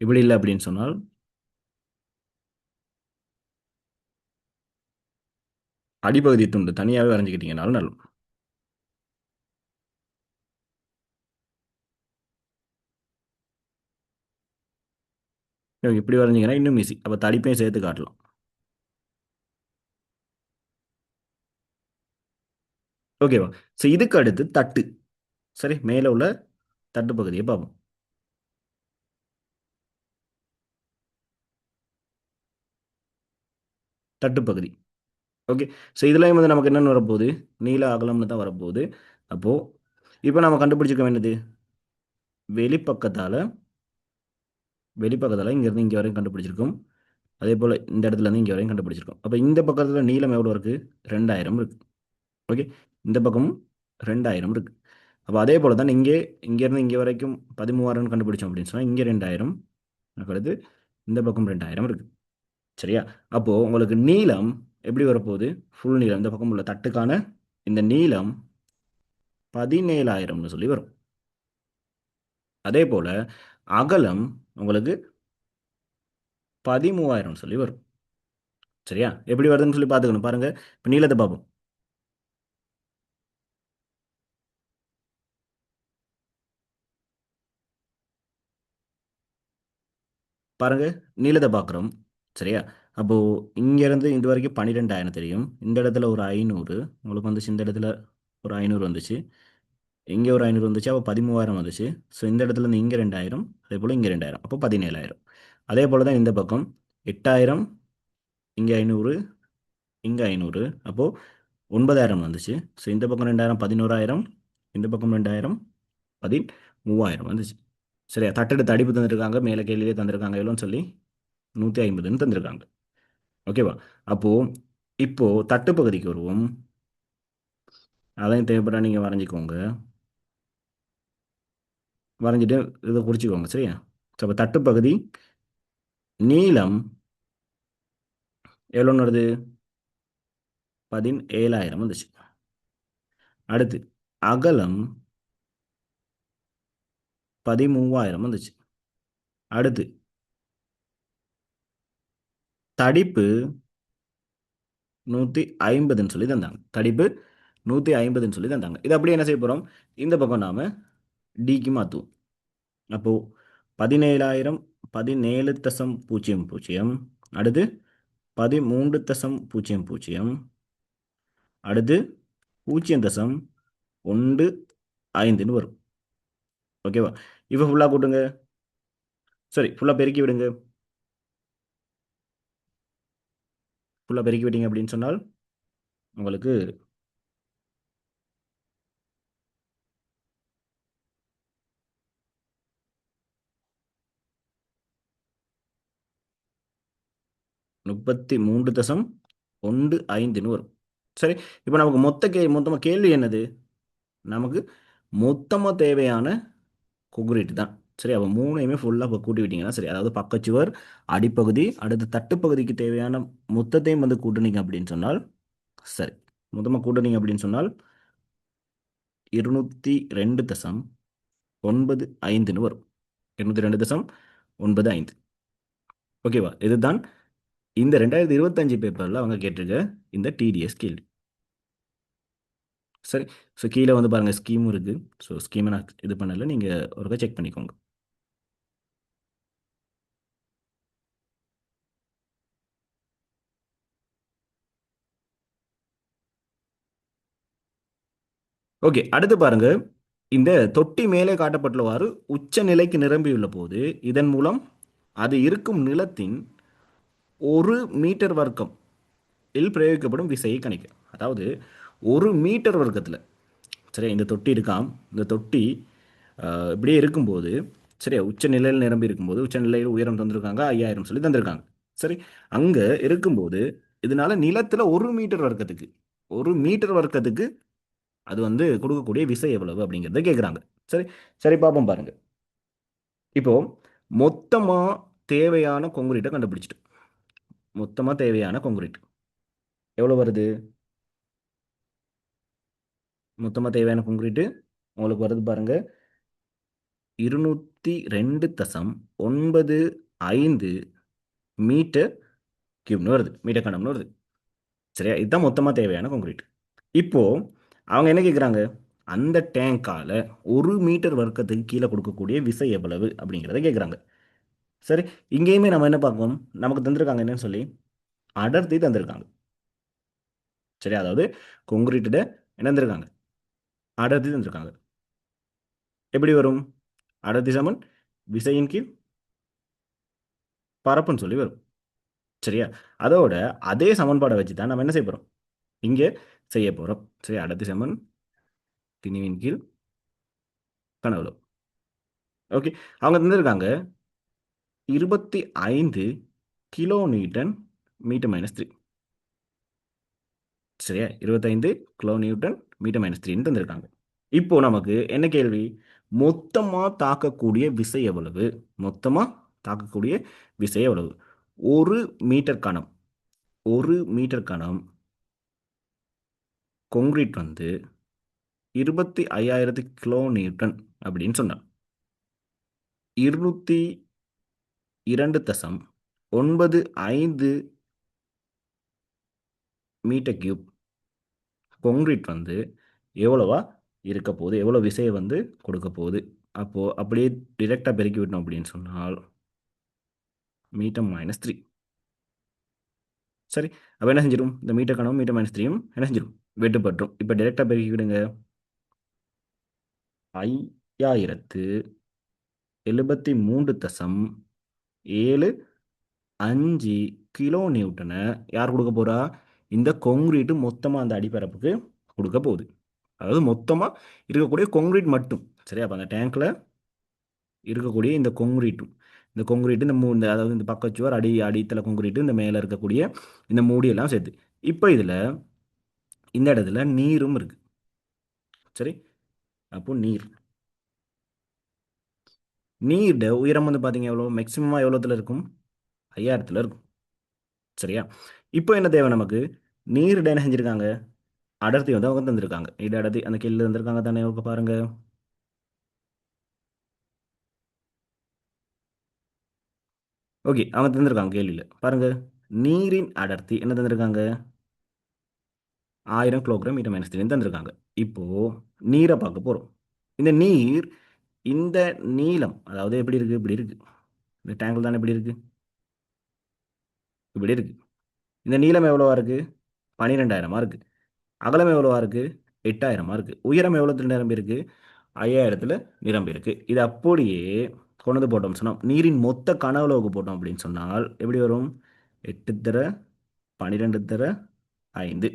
இப்படி இல்லை அப்படின்னு சொன்னால் அடிப்பகுதி துண்டு தனியாகவே வரைஞ்சிக்கிட்டீங்கனாலும் நல்லது. இப்படி வரைஞ்சிங்கன்னா இன்னும் ஈஸி. அப்போ தடிப்பையும் சேர்த்து காட்டலாம். ஓகேவா? ஸோ இதுக்கு அடுத்து தட்டு. சரி, மேலே உள்ள தட்டு பகுதியை பார்ப்போம். தட்டு பகுதி. ஓகே. ஸோ இதுலயும் வந்து நமக்கு என்னென்னு வரப்போகுது? நீள அகலம்னு தான் வரப்போகுது. அப்போது இப்போ நம்ம கண்டுபிடிச்சிக்க வேண்டியது வெளிப்பக்கத்தால் வெளிப்பக்கத்தால் இங்கேருந்து இங்கே வரையும் கண்டுபிடிச்சிருக்கோம். அதே போல் இந்த இடத்துல இருந்து இங்கே வரையும் கண்டுபிடிச்சிருக்கோம். அப்போ இந்த பக்கத்தில் நீளம் எவ்வளோ இருக்குது? 2000 இருக்குது. ஓகே. இந்த பக்கமும் 2000 இருக்குது. அப்போ அதே போல் தான் இங்கே இங்கேருந்து இங்கே வரைக்கும் 13,000 கண்டுபிடிச்சோம் அப்படின்னு சொன்னால் இங்கே 2000, அடுத்து இந்த பக்கம் 2000 இருக்குது. சரியா? அப்போது உங்களுக்கு நீளம் எப்படி வரப்போகுது? ஃபுல் நீளம் இந்த பக்கம் உள்ள தட்டுக்கான இந்த நீளம் 17,000ன்னு சொல்லி வரும். அதே போல் அகலம் உங்களுக்கு 13,000 சொல்லி வரும். சரியா? எப்படி வருதுன்னு சொல்லி பார்த்துக்கணும். பாருங்க, இப்போ நீளத்தை பார்ப்போம். பாருங்க, நீளத்தை பார்க்குறோம். சரியா? அப்போ இங்கேருந்து இது வரைக்கும் 12,000 தெரியும். இந்த இடத்துல ஒரு 500 உங்களுக்கு வந்துச்சு. இந்த இடத்துல ஒரு 500 வந்துச்சு. இங்கே ஒரு 500 வந்துச்சு. அப்போ 13,000 வந்துச்சு. ஸோ இந்த இடத்துல இருந்து இங்கே 2000, அதே போல் இங்கே 2000, அப்போ 17,000. அதே போல் தான் இந்த பக்கம் 8,000, இங்கே 500, இங்கே 500, அப்போது 9,000 வந்துச்சு. ஸோ இந்த பக்கம் 2,000 11,000, இந்த பக்கம் 2,000 13,000 வந்துச்சு. சரியா? தட்டெடுத்து அடிப்பு தந்திருக்காங்க, மேலே கேள்வியே தந்திருக்காங்க எவ்வளோன்னு சொல்லி 150ன்னு தந்திருக்காங்க. ஓகேவா? அப்போது இப்போது தட்டு பகுதிக்கு வருவோம். அதையும் தேவைப்பட்டா நீங்கள் வரைஞ்சிக்கோங்க. வரைஞ்சிட்டு இதை குறிச்சிக்கோங்க. சரியா? ஸோ அப்போ தட்டு பகுதி நீளம் எவ்வளோன்னு வருது? 17,000 வந்துச்சு. அடுத்து அகலம் 13,000 வந்துச்சு. அடுத்து தடிப்பு 150ன்னு சொல்லி தந்தாங்க. தடிப்பு 150ன்னு சொல்லி தந்தாங்க. இது அப்படியே என்ன செய்ய போகிறோம்? இந்த பக்கம் நாம் டிக்கு மாற்றுவோம். அப்போது 17,000 17.00, அடுத்து 13.00, அடுத்து 0.15ன்னு வரும். ஓகேவா? இப்போ ஃபுல்லாக கூட்டுங்க. சரி, ஃபுல்லாக பெருக்கி விடுங்க. ஃபுல்லாக பெருக்கி விட்டீங்க அப்படின்னு சொன்னால் உங்களுக்கு 33.15ன்னு வரும். சரி, இப்போ நமக்கு மொத்தமாக கேள்வி என்னது? நமக்கு மொத்தமாக தேவையான கொங்குரீட்டு தான். சரி, அப்போ மூணையுமே ஃபுல்லாக இப்போ கூட்டி விட்டீங்கன்னா சரி, அதாவது பக்கச்சுவர், அடிப்பகுதி, அடுத்து தட்டுப்பகுதிக்கு தேவையான மொத்தத்தையும் வந்து கூட்டுனீங்க அப்படின்னு சொன்னால் சரி, மொத்தமாக கூட்டுனீங்க அப்படின்னு சொன்னால் 202.95ன்னு வரும். 202.95. ஓகேவா? இதுதான் இந்த 2025 பேப்பரில் அவங்க கேட்டிருக்க இந்த டிடிஎஸ் கேள்வி. சரி, ஸோ கீழே வந்து பாருங்கள் ஸ்கீமும் இருக்குது. ஸோ ஸ்கீமை நான் இது பண்ணல, நீங்கள் ஒருக்கா செக் பண்ணிக்கோங்க. ஓகே, அடுத்து பாருங்க, இந்த தொட்டி மேலே காட்டப்பட்டுள்ளவாறு உச்ச நிலைக்கு நிரம்பியுள்ள போது இதன் மூலம் அது இருக்கும் நிலத்தின் 1 மீட்டர் வர்க்கம் இல் பிரயோகிக்கப்படும் விசையை கணிக்க. அதாவது 1 மீட்டர் வர்க்கத்தில் சரியா இந்த தொட்டி இருக்காம். இந்த தொட்டி இப்படியே இருக்கும்போது சரியா உச்ச நிலையில் நிரம்பி இருக்கும்போது, உச்ச நிலையில் உயரம் தந்திருக்காங்க 5,000 சொல்லி தந்திருக்காங்க. சரி, அங்கே இருக்கும்போது இதனால நிலத்தில் 1 மீட்டர் வர்க்கத்துக்கு 1 மீட்டர் வர்க்கத்துக்கு அது வந்து கொடுக்கக்கூடிய விசை எவ்வளவு அப்படிங்கிறத கேட்குறாங்க. சரி, சரி பார்ப்போம். பாருங்க, இப்போ மொத்தமாக தேவையான கொங்குரீட்டை கண்டுபிடிச்சிட்டு மொத்தமாக தேவையான கொங்குரீட் எவ்வளோ வருது? மொத்தமாக தேவையான கொங்குரீட்டு உங்களுக்கு வருது பாருங்க, 202.95 மீட்டர் கியூப்னு வருது, மீட்டர் கணம்னு வருது. சரியா? இதுதான் மொத்தமா தேவையான கான்கிரீட். இப்போ அவங்க என்ன கேட்குறாங்க? அந்த டேங்கால 1 மீட்டர் வர்க்கத்துக்கு கீழ கொடுக்கக்கூடிய விசை எவ்வளவு? அப்படிங்கிறத கேட்குறாங்க. சரி, இங்கேயுமே நம்ம என்ன பார்க்கணும்? நமக்கு தந்திருக்காங்க என்னன்னு சொல்லி, அடர்த்தி தந்திருக்காங்க. சரி, அதாவது கான்கிரீட்டோட என்ன தந்திருக்காங்க? அடர்த்தி தந்திருக்காங்க. எப்படி வரும்? அடர்த்தி சமன் விசையின் கீழ் பரப்புன்னு சொல்லி வரும். சரியா? அதோட அதே சமன்பாடை வச்சு தான் நம்ம என்ன செய்ய போறோம்? இங்கே செய்ய போறோம். சரி, அடர்த்தி சமன் திணிவின் கீழ் கனவளவு. ஓகே. அவங்க தந்திருக்காங்க 25 கிலோ நியூட்டன் மீட்டர் மைனஸ் 3. சரியா? 25 கிலோ நியூட்டன் மீட்டர் மைனஸ் 3 தந்திருக்காங்க. இப்போ நமக்கு என்ன கேள்வி? மொத்தமா தாக்கக்கூடிய விசை எவ்வளவு? மொத்தமா தாக்கக்கூடிய விசை எவ்வளவு? 1 மீட்டர் கனம் 1 மீட்டர் கனம் கான்கிரீட் வந்து 25,000 கிலோ நியூட்டன் அப்படின்னு சொன்னான். 202.95 மீட்டர் கியூப் கான்கிரீட் வந்து எவ்வளவா இருக்க போகுது? எவ்வளோ விசையை வந்து கொடுக்க போகுது? அப்போ அப்படியே டிரெக்டாக பெருக்கி விட்டோம் அப்படின்னு சொன்னால் மீட்டர் மைனஸ் 3. சரி, அப்போ என்ன செஞ்சிடும்? இந்த மீட்டர் கணவும் மீட்டர் மைனஸ் 3யும் என்ன செஞ்சிடும்? வெட்டுப்பட்டுரும். இப்போ டிரெக்டாக பெருக்கி விடுங்க. 5073.75 கிலோ நியூட்டனை யார் கொடுக்க போறா? இந்த கான்கிரீட் மொத்தமாக அந்த அடிப்பரப்புக்கு கொடுக்க போகுது. அதாவது மொத்தமாக இருக்கக்கூடிய கான்கிரீட் மட்டும். சரியா? அப்போ அந்த டேங்க்ல இருக்கக்கூடிய இந்த கொங்குரீட்டு இந்த அதாவது இந்த பக்கச்சுவர் அடித்தள கொங்குரீட்டு இந்த மேலே இருக்கக்கூடிய இந்த மூடியெல்லாம் சேர்த்து. இப்போ இதில் இந்த இடத்துல நீரும் இருக்கு. சரி, அப்போ நீரோட உயரம் வந்து பார்த்தீங்க எவ்வளோ? மேக்சிமமாக எவ்வளோத்துல இருக்கும்? 5000 இருக்கும். சரியா? இப்போ என்ன தேவை நமக்கு? நீரோட என்ன செஞ்சிருக்காங்க? அடர்த்தி வந்து அவங்க தந்திருக்காங்க. இது அடர்த்தி அந்த கீழே தந்திருக்காங்க தானே? அவங்க பாருங்க. ஓகே, அவங்க தந்திருக்காங்க கேள்வியில் பாருங்க. நீரின் அடர்த்தி என்ன தந்திருக்காங்க? 1000 கிலோகிராம் மீட்டர் மைனஸ் 3 தந்திருக்காங்க. இப்போ நீரை பார்க்க போகிறோம். இந்த நீர் இந்த நீளம் அதாவது எப்படி இருக்கு? இப்படி இருக்கு. இந்த டேங்கிள் தானே இப்படி இருக்கு? இப்படி இருக்கு. இந்த நீளம் எவ்வளவா இருக்கு? 12,000 இருக்கு. அகலம் எவ்வளவா இருக்கு? 8,000 இருக்கு. உயரம் எவ்வளோத்துல நிரம்பி இருக்கு? 5,000த்துல நிரம்பி இருக்கு. இது அப்படியே கொண்டு வந்து போட்டோம் சொன்னால் நீரின் மொத்த கன அளவுக்கு போட்டோம் அப்படின்னு சொன்னால் எப்படி வரும்? 8 தர 12 தர 5.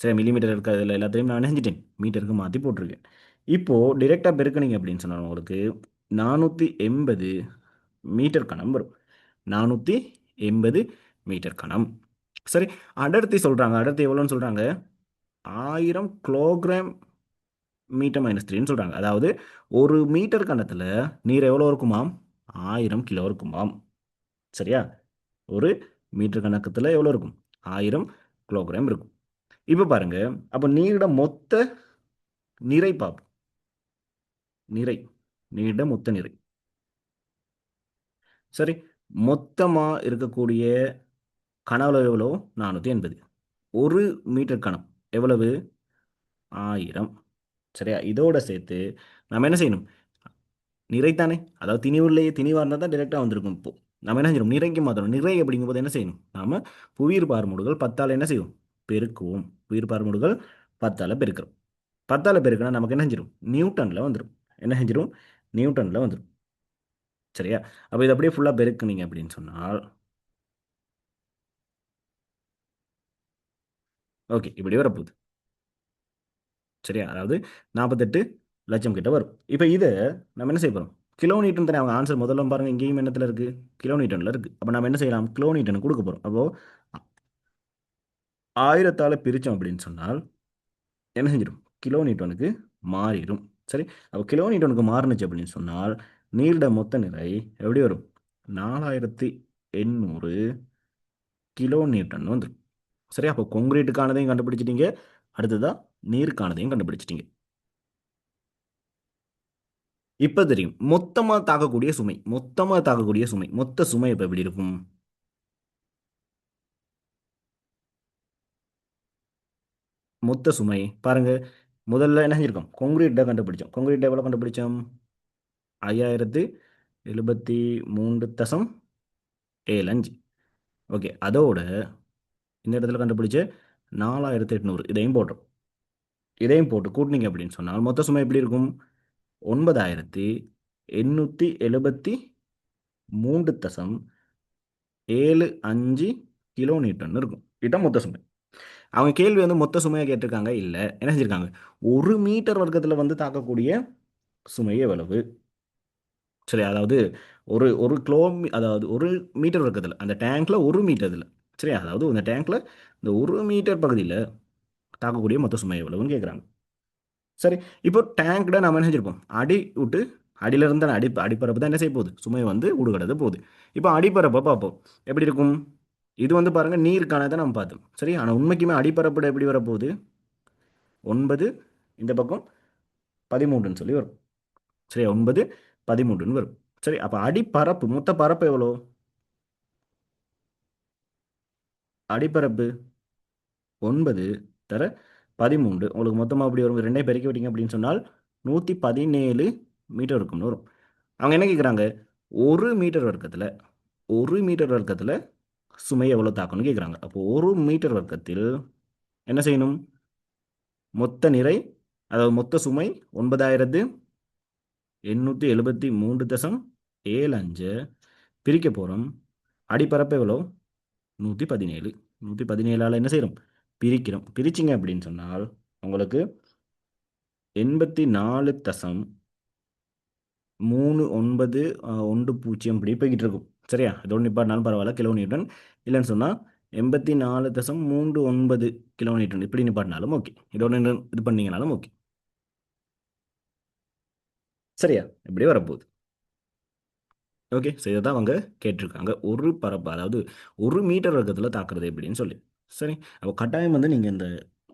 சரி, மில்லிமீட்டர் இருக்கிறதுல எல்லாத்தையும் நான் நினைஞ்சிட்டேன், மீட்டருக்கு மாற்றி போட்டிருக்கேன். இப்போது டிரெக்டாக பெருக்கினீங்க அப்படின்னு சொன்னால் உங்களுக்கு 480 மீட்டர் கணம் வரும். 480 மீட்டர் கணம். சரி, அடர்த்தி சொல்கிறாங்க. அடர்த்தி எவ்வளோன்னு சொல்கிறாங்க? 1000 கிலோகிராம் மீட்டர் மைனஸ் 3ன்னு சொல்கிறாங்க. அதாவது 1 மீட்டர் கணத்தில் நீர் எவ்வளோ இருக்குமாம்? 1000 கிலோ இருக்குமாம். சரியா? ஒரு மீட்டர் கணக்கத்தில் எவ்வளோ இருக்கும்? 1000 கிலோகிராம் இருக்கும். இப்போ பாருங்க, அப்போ நீரோட மொத்த நிறை பார்ப்போம். நீரிட மொத்த நிறை. சரி, மொத்தமாக இருக்கக்கூடிய கன அளவு எவ்வளோ? 480. 1 மீட்டர் கணம் எவ்வளவு? 1000. சரியா? இதோட சேர்த்து நம்ம என்ன செய்யணும்? நிறைத்தானே, அதாவது திணிவாக இருந்தால் தான் டிரெக்டாக வந்திருக்கும். இப்போ நம்ம என்ன செய்யணும்? நிறைக்கு மாற்றணும். நிறை அப்படிங்கும்போது என்ன செய்யணும்? நாம புவியீர் பார்முடுகள் 10ஆல் என்ன செய்யும்? பெருக்குவோம். புவியீர் பார்முடுகள் 10ஆல் பெருக்கிறோம். 10ஆல் பெருக்கினா நமக்கு என்ன செஞ்சிடும்? நியூட்டனில் வந்துடும். என்ன செஞ்சிடும்? நியூட்டனில் வந்துடும். சரியா? அப்போ இதை அப்படியே ஃபுல்லாக பெருக்குனீங்க அப்படின்னு சொன்னால் ஓகே, இப்படி வரப்போகுது. சரியா? அதாவது 48 லட்சம் கிட்ட வரும். இப்போ இதை நம்ம என்ன செய்ய போகிறோம்? கிலோ நியூட்டன் தானே அவங்க ஆன்சர். முதல்ல பாருங்க, இங்கேயும் என்னத்தில் இருக்குது? கிலோ நியூட்டனில் இருக்குது. அப்போ நம்ம என்ன செய்யலாம்? கிலோ நியூட்டன் கொடுக்க போகிறோம். அப்போது 1000ஆல் பிரித்தோம் அப்படின்னு சொன்னால் என்ன செஞ்சிடும்? கிலோ நியூட்டனுக்கு மாறிடும். சரி, அப்போ கிலோ நியூட்டனுக்கு மாறினுச்சு அப்படின்னு சொன்னால் நீரோட மொத்த நிறை எப்படி வரும்? 4800 கிலோ நியூட்டன் வந்துடும். சரி, அப்போ கொங்கிரீட்டுக்கானதையும் கண்டுபிடிச்சிட்டீங்க, அடுத்ததா நீருக்கானதையும் கண்டுபிடிச்சிட்டீங்க. இப்போ தெரியும் மொத்தமாக தாக்கக்கூடிய சுமை மொத்த சுமை இப்போ எப்படி இருக்கும்? மொத்த சுமை பாருங்க. முதல்ல என்ன செஞ்சிருக்கோம், கொங்கிரீட்டை கண்டுபிடிச்சோம். கொங்கிரீட் எவ்வளோ கண்டுபிடிச்சோம், 5073.75. ஓகே, அதோட இந்த இடத்துல கண்டுபிடிச்ச 4800 இதையும் போட்டோம். இதையும் போட்டு கூட்டினீங்க அப்படின்னு சொன்னால் மொத்த சுமை எப்படி இருக்கும், 9873.75 கிலோ நியூட்டன் இருக்கும். இதுதான் மொத்த சுமை. அவங்க கேள்வி வந்து மொத்த சுமையை கேட்டிருக்காங்க, இல்லை என்ன செஞ்சிருக்காங்க, ஒரு மீட்டர் வர்க்கத்தில் வந்து தாக்கக்கூடிய சுமை எவ்வளவு. சரி, அதாவது ஒரு ஒரு கிலோ, அதாவது ஒரு மீட்டர் வர்க்கத்தில் அந்த டேங்க்ல ஒரு மீட்டர்ல, சரி, அதாவது இந்த டேங்க்ல இந்த ஒரு மீட்டர் பகுதியில் தாக்கக்கூடிய மொத்த சுமை எவ்வளவுன்னு கேட்குறாங்க. சரி, இப்போ டேங்க்ட நம்ம என்ன செஞ்சிருப்போம், அடி விட்டு அடியிலிருந்து அடிப்பரப்பு தான் என்ன செய்ய போகுது, சுமை வந்து உடுகடது போகுது. இப்போ அடிப்பரப்பை பார்ப்போம் எப்படி இருக்கும். இது வந்து பாருங்க நீருக்கானதை நம்ம பார்த்தோம். சரி, ஆனால் உண்மைக்குமே அடிப்பரப்புட எப்படி வரப்போகுது, 9 இந்த பக்கம் 13ன்னு சொல்லி வரும். சரி, 9 13ன்னு வரும். சரி, அப்போ அடிப்பரப்பு மொத்த பரப்பு எவ்வளோ, அடிப்பரப்பு 9 தர 13, உங்களுக்கு மொத்தமாக அப்படி வரும். ரெண்டையும் பெருக்கி விட்டீங்க அப்படின்னு சொன்னால் 117 மீட்டர் இருக்கும்னு வரும். அவங்க என்ன கேட்குறாங்க, ஒரு மீட்டர் வர்க்கத்தில் ஒரு மீட்டர் வர்க்கத்தில் சுமை எவ்வளோ தாக்கணும்னு கேட்குறாங்க. அப்போ ஒரு மீட்டர் வர்க்கத்தில் என்ன செய்யணும், மொத்த நிறை, அதாவது மொத்த சுமை 9873.75 பிரிக்க போகிறோம். அடிப்பரப்பு எவ்வளோ, 117. 117ஆல் என்ன செய்கிறோம், பிரிக்கிறோம். பிரிச்சிங்க அப்படின்னு சொன்னால் உங்களுக்கு 84.3910 இப்படி போய்கிட்டு இருக்கும். சரியா, இதோட நிப்பாட்டினாலும் பரவாயில்ல, கிலோ நியூட்டன். இல்லைன்னு சொன்னால் 84.39 கிலோ நியூட்டன் இப்படி நிப்பாட்டினாலும் ஓகே. இதோட இது பண்ணீங்கனாலும் ஓகே. சரியா, இப்படி வரப்போகுது. ஓகே, ஸோ இதை தான் அவங்க கேட்டிருக்காங்க, ஒரு பரப்பு, அதாவது ஒரு மீட்டர் வர்க்கத்தில் தாக்குறது எப்படின்னு சொல்லி. சரி, அப்போ கட்டாயம் வந்து நீங்கள் இந்த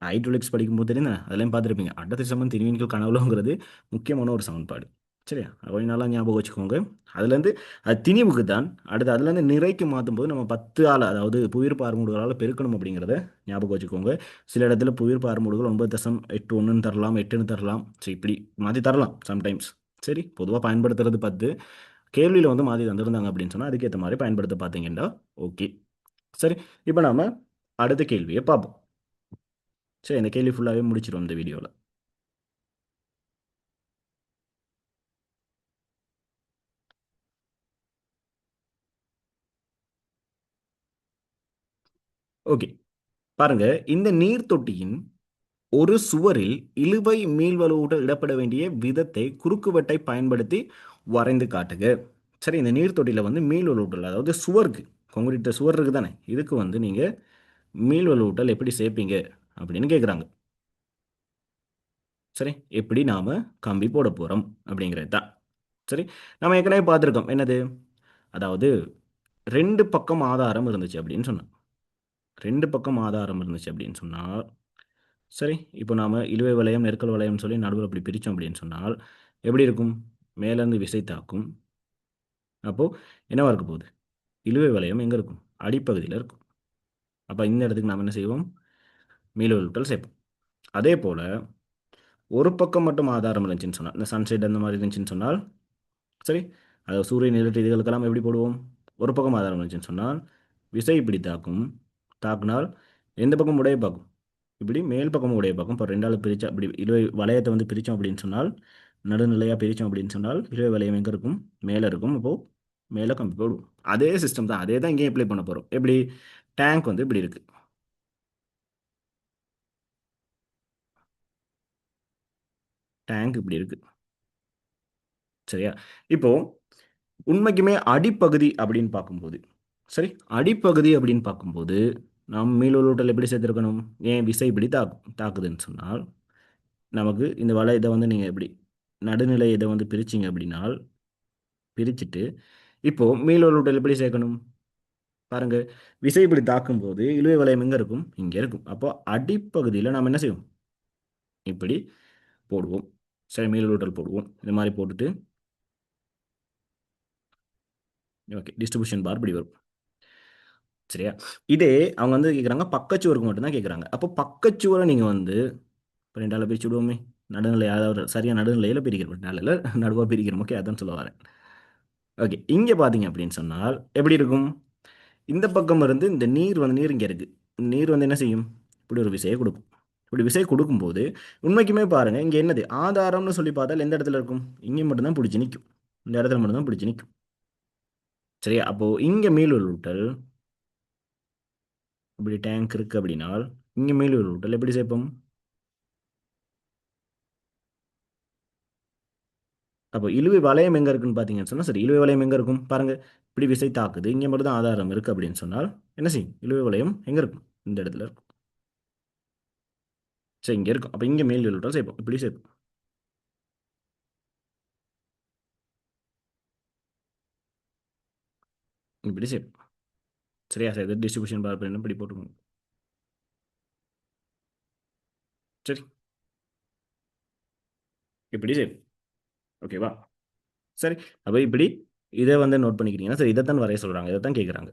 ஹைட்ரோலிக்ஸ் படிக்கும்போது தெரியுங்க, அதெல்லாம் பார்த்துருப்பீங்க. அடர்த்தி சமன் திணிவின்கள் கனவுலங்கிறது முக்கியமான ஒரு சமன்பாடு. சரியா, அப்போ நல்லா ஞாபகம் வச்சுக்கோங்க. அதுலேருந்து அது திணிவுக்கு தான், அடுத்து அதுலேருந்து நிறைக்கு மாற்றும் போது நம்ம 10 ஆள், அதாவது புவியீர்ப்பு பார்முடுகளால் பெருக்கணும் அப்படிங்கிறத ஞாபகம் வச்சுக்கோங்க. சில இடத்துல புவியீர்ப்பு பார்முடுகள் 9.81ன்னு தரலாம், 8ன்னு தரலாம். சரி, இப்படி மாற்றி தரலாம் சம்டைம்ஸ். சரி, பொதுவாக பயன்படுத்துறது 10. கேள்வியில் வந்து மாற்றி தந்திருந்தாங்க அப்படின்னு சொன்னால் அதுக்கேற்ற மாதிரி பயன்படுத்த பார்த்தீங்கன்னா ஓகே. சரி, இப்போ நாம அடுத்த கேள்வியை பார்ப்போம். சரி, இந்த கேள்வி ஃபுல்லாகவே முடிச்சிடும் இந்த வீடியோவில். ஓகே, பாருங்க, இந்த நீர் தொட்டியின் ஒரு சுவரில் இழுவை மீள்வலுவூட்டல் இடப்பட வேண்டிய விதத்தை குறுக்குவெட்டை பயன்படுத்தி வரைந்து காட்டுக. சரி, இந்த நீர் தொட்டியில் வந்து மீள்வலுவூட்டல், அதாவது சுவருக்கு, கொங்கிரீட் சுவர் இருக்கு தானே, இதுக்கு வந்து நீங்கள் மீள்வலுவூட்டல் எப்படி சேர்ப்பீங்க அப்படின்னு கேட்குறாங்க. சரி, எப்படி நாம் கம்பி போட போகிறோம் அப்படிங்கிறது தான். சரி, நம்ம ஏற்கனவே பார்த்துருக்கோம் என்னது, அதாவது ரெண்டு பக்கம் ஆதாரம் இருந்துச்சு அப்படின்னு சொன்னோம். ரெண்டு பக்கம் ஆதாரம் இருந்துச்சு அப்படின்னு சொன்னால், சரி, இப்போ நாம் இழுவை வளையம் நெருக்கல் வளையம் சொல்லி நடுவில் அப்படி பிரித்தோம் அப்படின்னு சொன்னால் எப்படி இருக்கும், மேலேருந்து விசை தாக்கும். அப்போது என்னவா இருக்க போகுது, இழுவை வளையம் எங்கே இருக்கும், அடிப்பகுதியில் இருக்கும். அப்போ இந்த இடத்துக்கு நாம் என்ன செய்வோம், மீளுவலுட்டல் சேர்ப்போம். அதே போல் ஒரு பக்கம் மட்டும் ஆதாரம் இருந்துச்சுன்னு சொன்னால், இந்த சன்செட் அந்த மாதிரி இருந்துச்சுன்னு சொன்னால், சரி, அதாவது சூரியன் இருட்டு இதுகளுக்கெல்லாம் எப்படி போடுவோம், ஒரு பக்கம் ஆதாரம் இருந்துச்சுன்னு சொன்னால் விசை இப்படி தாக்கும். தாக்குனால் எந்த பக்கம் உடைய பார்க்கும், இப்படி மேல் பக்கம் உடைய பார்க்கும். இப்போ ரெண்டாவது பிரித்தா இப்படி இழுவை வளையத்தை வந்து பிரித்தோம் அப்படின்னு சொன்னால், நடுநிலையாக பிரித்தோம் அப்படின்னு சொன்னால் இழுவை வளையம் எங்கே இருக்கும், மேலே இருக்கும். அப்போது மேலே கம்பி போடுவோம். அதே சிஸ்டம் தான், அதே தான் இங்கேயும் அப்ளை பண்ண போகிறோம். எப்படி, டேங்க் வந்து இப்படி இருக்குது, டேங்க் இப்படி இருக்குது. சரியா, இப்போ உண்மைக்குமே அடிப்பகுதி அப்படின்னு பார்க்கும்போது, சரி, அடிப்பகுதி அப்படின்னு பார்க்கும்போது நாம் மீளுருட்டல் எப்படி சேர்த்துருக்கணும், ஏன் விசை இப்படி தாக்குதுன்னு சொன்னால் நமக்கு இந்த இதை வந்து நீங்கள் எப்படி நடுநிலை இதை வந்து பிரிச்சிங்க அப்படின்னால், பிரிச்சுட்டு இப்போது மீளுருட்டல் எப்படி சேர்க்கணும் பாருங்க, விசை இப்படி தாக்கும்போது இழுவை வளையம் எங்கே இருக்கும், இங்கே இருக்கும். அப்போ அடிப்பகுதியில் நாம் என்ன செய்வோம், இப்படி போடுவோம். சரி, மீளுருட்டல் போடுவோம். இந்த மாதிரி போட்டுட்டு ஓகே, டிஸ்ட்ரிபியூஷன் பார் இப்படி வரும். சரியா? இதே அவங்க வந்து கேட்குறாங்க பக்கச்சுவருக்கு மட்டும் தான் கேட்குறாங்க. அப்போ பக்கச்சுவரை நீங்க வந்து இப்போ 2ஆல பிரிச்சு விடுவோமே. நடுநிலை அதாவது சரியா நடுநிலையில பிரிக்கிறோம். நடுநிலையில நடுவா பிரிக்கிறோம். ஓகே அதான் சொல்ல வரேன். ஓகே. இங்க பார்த்தீங்க அப்படின்னு சொன்னால் எப்படி இருக்கும்? இந்த பக்கம் இருந்து இந்த நீர் இங்க இருக்கு. நீர் வந்து என்ன செய்யும்? இப்படி ஒரு விசையை கொடுக்கும். இப்படி விசை கொடுக்கும்போது உண்மைக்குமே பாருங்க இங்க என்னது ஆதாரம்னு சொல்லி பார்த்தால் எந்த இடத்துல இருக்கும்? இங்கே மட்டும்தான் பிடிச்சி நிற்கும். இந்த இடத்துல மட்டும்தான் பிடிச்சி நிற்கும். சரியா? அப்போ இங்க மீளுருட்டல் இப்படி டேங்க் இருக்கு அப்படின்னால் இங்க மீளுருட்டல் எப்படி சேர்ப்போம்? அப்போ இழுவை வளையம் எங்க இருக்குன்னு பார்த்தீங்கன்னு சொன்னா சரி இழுவை வளையம் எங்க இருக்கும்? பாருங்க இப்படி விசை தாக்குது. இங்க மட்டும் தான் ஆதாரம் இருக்கு அப்படின்னு சொன்னால் என்ன செய்யும்? இழுவை வளையம் எங்க இருக்கும்? இந்த இடத்துல இருக்கும். சரி இங்க இருக்கும். அப்போ இங்க மேல் இழுவிட்டால் சேர்ப்போம். இப்படி சேர்ப்போம். இப்படி சேர்ப்போம். சரியா சார் இது டிஸ்ட்ரிபியூஷன் பார் பண்ணி இப்படி போட்டுக்கோங்க. சரி இப்படி சேர்ப்போம். ஓகேவா? சரி அப்போ இப்படி இதை வந்து நோட் பண்ணிக்கிறீங்கன்னா சரி இதைத்தான் வரைய சொல்றாங்க. இதைத்தான் கேட்குறாங்க.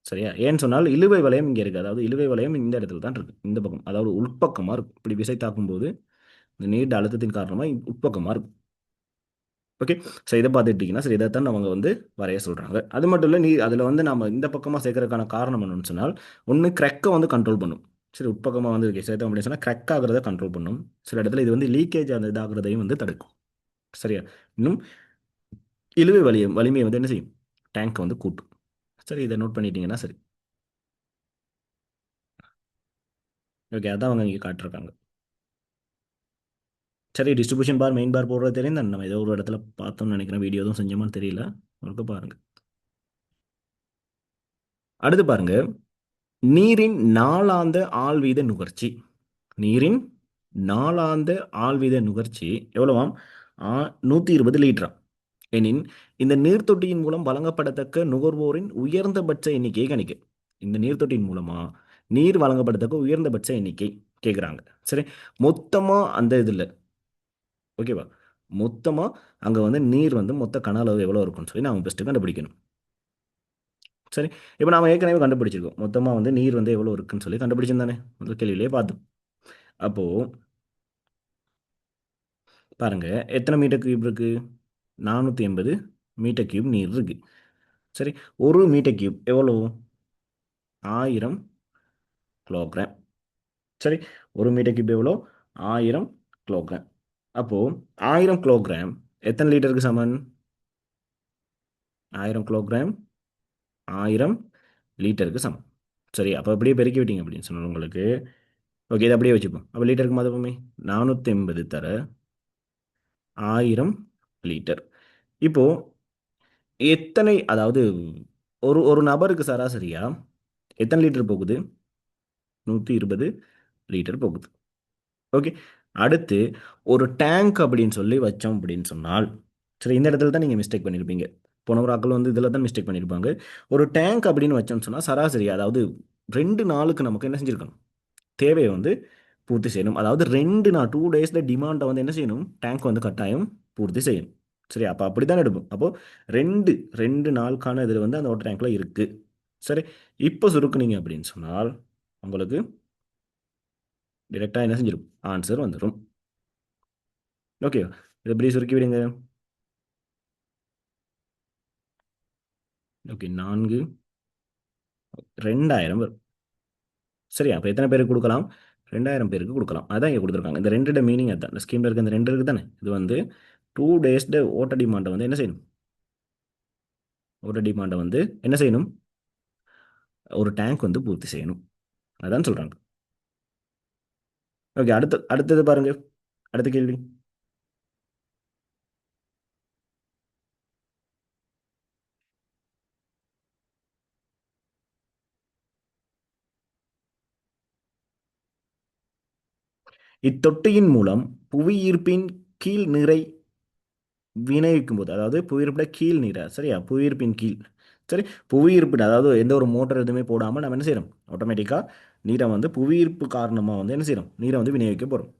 சரியா? ஏன்னு சொன்னால் இழுவை வளையம் இங்க இருக்கு. அதாவது இழுவை வளையம் இந்த இடத்துல தான் இருக்கு. இந்த பக்கம் அதாவது உள்பக்கமா இருக்கும். இப்படி விசை தாக்கும் போது இந்த நீண்ட அழுத்தத்தின் காரணமா உட்பக்கமா இருக்கும். ஓகே ஸோ இதை பார்த்துக்கிட்டிங்கன்னா சரி இதைத்தான் அவங்க வந்து வரைய சொல்கிறாங்க. அது மட்டும் இல்லை நீ அதில் வந்து நம்ம இந்த பக்கமாக சேர்க்கறதுக்கான காரணம் என்னன்னு சொன்னால் ஒன்று க்ரெக்கை வந்து கண்ட்ரோல் பண்ணும். சரி உட்பக்கமாக வந்து சேர்த்தோம் அப்படின்னு சொன்னால் க்ரெக் ஆகிறத கண்ட்ரோல் பண்ணும். சில இடத்துல இது வந்து லீக்கேஜ் அந்த இதாகிறதையும் வந்து தடுக்கும். சரியா? இன்னும் இழுவை வலிமையை வந்து என்ன செய்யும்? டேங்க் வந்து கூட்டும். சரி இதை நோட் பண்ணிட்டீங்கன்னா சரி. ஓகே அதான் அவங்க இங்கே காட்டிருக்காங்க. சரி டிஸ்ட்ரிபியூஷன் பார் மெயின் பார் போடுறது தெரியும் தான் நம்ம ஏதோ ஒரு இடத்துல பார்த்தோம்னு நினைக்கிறேன் வீடியோ எதுவும் செஞ்சோமான்னு தெரியல. ஒருக்க பாருங்க. அடுத்து பாருங்க நீரின் நாளாந்த ஆழ்வீத நுகர்ச்சி. நீரின் நாளாந்த ஆழ்வீத நுகர்ச்சி எவ்வளவாம்? 120 லிட்டராம். எனின் இந்த நீர்த்தொட்டியின் மூலம் வழங்கப்படத்தக்க நுகர்வோரின் உயர்ந்தபட்ச எண்ணிக்கையை கணிக்க. இந்த நீர்த்தொட்டியின் மூலமா நீர் வழங்கப்படத்தக்க உயர்ந்தபட்ச எண்ணிக்கை கேட்குறாங்க. சரி மொத்தமா அந்த இதில் ஓகேவா? மொத்தமா அங்க வந்து நீர் வந்து மொத்த கன அளவு எவ்வளோ இருக்கும்னு சொல்லி நாம ஃபஸ்ட்டு கண்டுபிடிக்கணும். சரி இப்போ நாம ஏற்கனவே கண்டுபிடிச்சிருக்கோம். மொத்தமா வந்து நீர் வந்து எவ்வளோ இருக்குன்னு சொல்லி கண்டுபிடிச்சிருந்தானே முதல் கேள்வியிலே பார்த்தோம். அப்போ பாருங்க எத்தனை மீட்டர் கியூப் இருக்கு? 480 மீட்டர் கியூப் நீர் இருக்கு. சரி ஒரு மீட்டர் கியூப் எவ்வளோ? 1000 கிலோகிராம். சரி ஒரு மீட்டர் கியூப் எவ்வளோ? 1000 கிலோகிராம். அப்போ 1000 கிலோகிராம் எத்தனை லிட்டருக்கு சமன்? 1000 கிலோகிராம் 1000 லிட்டருக்கு சமம். சரி அப்போ அப்படியே பெருக்கி விட்டீங்க அப்படின்னு சொன்னோம் உங்களுக்கு. ஓகே இதை அப்படியே வச்சுப்போம். அப்போ லிட்டருக்கு மாதமே 480 தர 1000 லிட்டர். இப்போ எத்தனை அதாவது ஒரு ஒரு நபருக்கு சராசரியா எத்தனை லிட்டர் போகுது? 120 லிட்டர் போகுது. ஓகே அடுத்து ஒரு டேங்க் அப்படின்னு சொல்லி வச்சோம் அப்படின்னு சொன்னால் சரி இந்த இடத்துல தான் நீங்கள் மிஸ்டேக் பண்ணியிருப்பீங்க. போன ஒரு ஆக்கள் வந்து இதில் தான் மிஸ்டேக் பண்ணியிருப்பாங்க. ஒரு டேங்க் அப்படின்னு வச்சோம்னு சொன்னால் சராசரி அதாவது 2 நாளுக்கு நமக்கு என்ன செஞ்சுருக்கணும்? தேவையை வந்து பூர்த்தி செய்யணும். அதாவது 2 நாள் 2 டேஸில் டிமாண்டை வந்து என்ன செய்யணும்? டேங்க் வந்து கட்டாயம் பூர்த்தி செய்யணும். சரி அப்போ அப்படி தான் எடுப்போம். அப்போது ரெண்டு நாளுக்கான இது வந்து அந்த வாட்டர் டேங்க்கில் இருக்குது. சரி இப்போ சுருக்குனீங்க அப்படின்னு சொன்னால் உங்களுக்கு டிரெக்டாக என்ன செஞ்சிடும்? ஆன்சர் வந்துடும். ஓகே இதை எப்படி சுருக்கி விடுங்க. ஓகே 4 2000 வரும். சரியா அப்போ எத்தனை பேருக்கு கொடுக்கலாம்? 2000 பேருக்கு கொடுக்கலாம். அதான் இங்கே கொடுத்துருக்காங்க. இந்த ரெண்டு மீனிங் அதுதான். இந்த ஸ்கீமில் இருக்க இந்த ரெண்டு இருக்குது தானே இது வந்து 2 டேஸ்ட ஓட்ட டிமாண்டை வந்து என்ன செய்யணும்? ஓட்ட டிமாண்டை வந்து என்ன செய்யணும்? ஒரு டேங்க் வந்து பூர்த்தி செய்யணும். அதான் சொல்கிறாங்க. ஓகே அடுத்தது பாருங்க. அடுத்த கேள்வி. இத்தொட்டியின் மூலம் புவியீர்ப்பின் கீழ் நீரை வினைவிக்கும் போது அதாவது புவியீர்ப்பிட கீழ் நீரை சரியா புவியீர்ப்பின் கீழ் சரி புவியீர்ப்பு அதாவது எந்த ஒரு மோட்டர் எதுவுமே போடாமல் நம்ம என்ன செய்யறோம்? ஆட்டோமேட்டிக்காக நீரை வந்து புவியீர்ப்பு காரணமாக வந்து என்ன செய்யறோம்? நீரை வந்து விநியோகிக்க போகிறோம்.